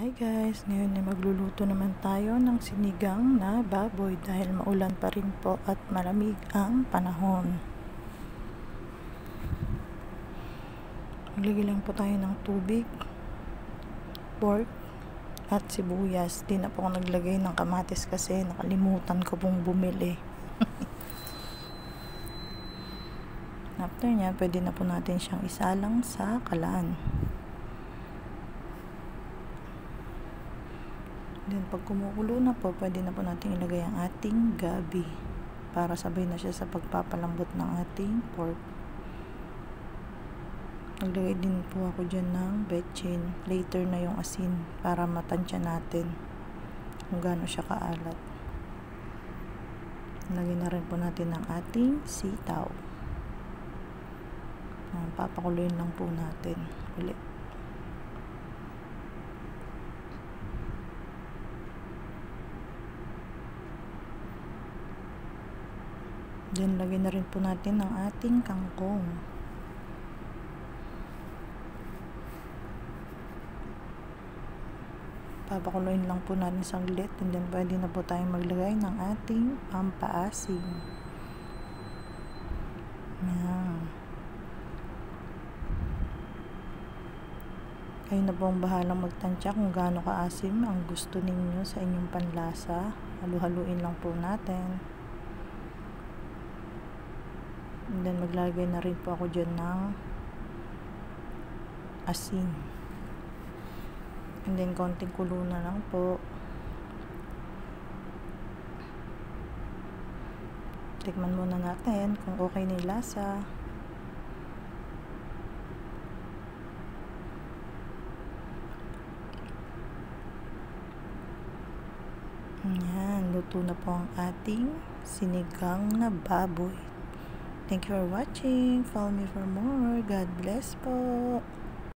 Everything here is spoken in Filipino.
Hi guys, ngayon ay magluluto naman tayo ng sinigang na baboy dahil maulan pa rin po at malamig ang panahon. Maglagay lang po tayo ng tubig, pork at sibuyas. Di na po ako naglagay ng kamatis kasi nakalimutan ko pong bumili. After nya, pwede na po natin siyang isalang sa kalan. Then pag kumukulo na po, pwede na po natin ilagay ang ating gabi para sabay na siya sa pagpapalambot ng ating pork. Naglagay din po ako dyan ng betchin. Later na yung asin para matansya natin kung gaano siya kaalat. Lagay na rin po natin ang ating sitaw. Papakuluin lang po natin ulit. Then, lagay na rin po natin ang ating kangkong. Papakuluin lang po natin saglit. And then, pwede na po tayong maglagay ng ating pampaasim. Yan. Kayo na po ang bahalang magtansya kung gaano kaasim ang gusto ninyo sa inyong panlasa. Halu-haluin lang po natin. And then maglagay na rin po ako dyan ng asin. And then konting kulo na lang po. Tikman muna natin kung okay na yung lasa. Yan, luto na po ang ating sinigang na baboy. Thank you for watching. Follow me for more. God bless po.